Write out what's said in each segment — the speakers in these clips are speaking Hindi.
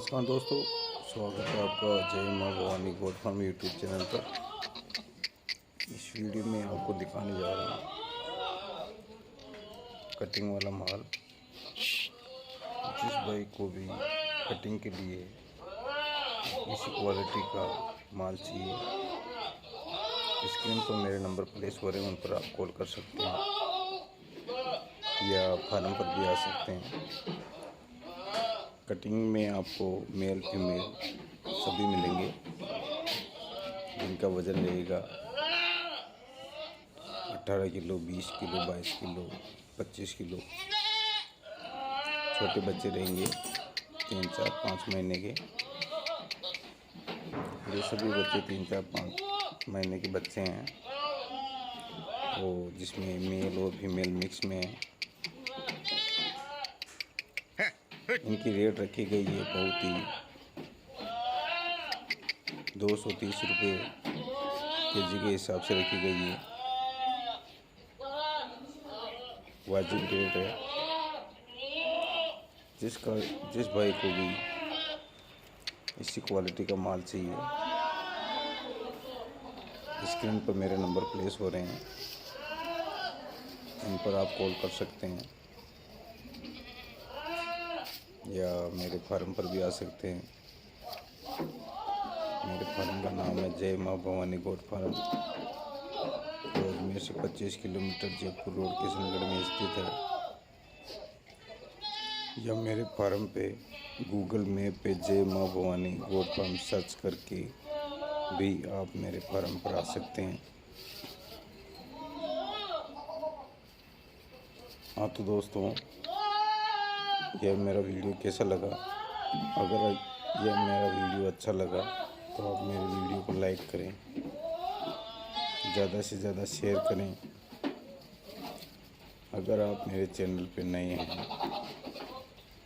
नमस्कार दोस्तों, स्वागत है आपका Jai Maa Bhavani goat farm YouTube channel पर। इस वीडियो में आपको दिखाने जा रहा हूँ कटिंग वाला माल। जिस भाई को भी कटिंग के लिए इसी क्वालिटी का माल चाहिए, स्क्रीन पर मेरे नंबर प्लेस हो रहे हैं, उन पर आप कॉल कर सकते हैं या फार्म पर भी आ सकते हैं। कटिंग में आपको मेल फीमेल सभी मिलेंगे, जिनका वज़न रहेगा 18 किलो, 20 किलो, 22 किलो, 25 किलो। छोटे बच्चे रहेंगे 3, 4, 5 महीने के। ये सभी बच्चे 3, 4, 5 महीने के बच्चे हैं, और जिसमें मेल और फीमेल मिक्स में है। इनकी रेट रखी गई है बहुत ही 230 रुपये केजी के हिसाब से रखी गई है। वाजिब रेट है। जिस भाई को भी इसी क्वालिटी का माल चाहिए, स्क्रीन पर मेरे नंबर प्लेस हो रहे हैं, इन पर आप कॉल कर सकते हैं या मेरे फार्म पर भी आ सकते हैं। मेरे फार्म का नाम है जय माँ भवानी गोट फार्म, जो अजमेर से 25 किलोमीटर जयपुर रोड किशनगढ़ में स्थित है। या मेरे फार्म पे गूगल मैप पे जय Maa Bhavani goat farm search करके भी आप मेरे फार्म पर आ सकते हैं। हाँ तो दोस्तों, यह मेरा वीडियो कैसा लगा? अगर यह मेरा वीडियो अच्छा लगा तो आप मेरे वीडियो को लाइक करें, ज़्यादा से ज़्यादा शेयर करें। अगर आप मेरे चैनल पे नए हैं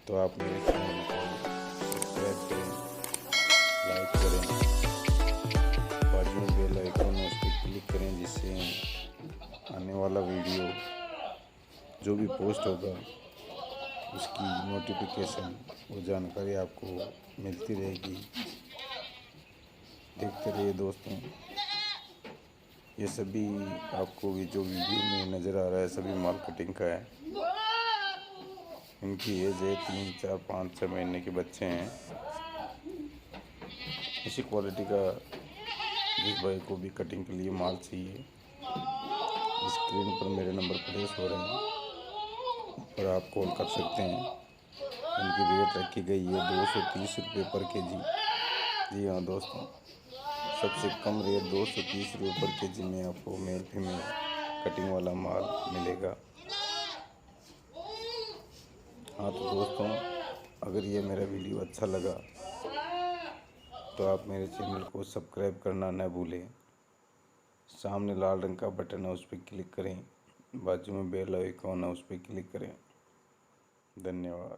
तो आप मेरे चैनल को सब्सक्राइब करें, लाइक करें, बाजू में बेल आइकन है उस पर क्लिक करें, जिससे आने वाला वीडियो जो भी पोस्ट होगा उसकी नोटिफिकेशन, वो जानकारी आपको मिलती रहेगी। देखते रहिए दोस्तों। ये सभी आपको भी जो वीडियो में नज़र आ रहा है सभी माल कटिंग का है। इनकी एज है 3, 4, 5, 6 महीने के बच्चे हैं। इसी क्वालिटी का जिस भाई को भी कटिंग के लिए माल चाहिए, स्क्रीन पर मेरे नंबर प्लेस हो रहे हैं, पर आप कॉल कर सकते हैं। इनकी रेट रखी गई है 230 रुपये पर केजी। जी हाँ दोस्तों, सबसे कम रेट 230 रुपये पर केजी में आपको मेल फीमेल कटिंग वाला माल मिलेगा। हाँ तो दोस्तों, अगर ये मेरा वीडियो अच्छा लगा तो आप मेरे चैनल को सब्सक्राइब करना न भूलें। सामने लाल रंग का बटन है, उस पर क्लिक करें, बाजू में बेल आइकन है उस पर क्लिक करें। धन्यवाद।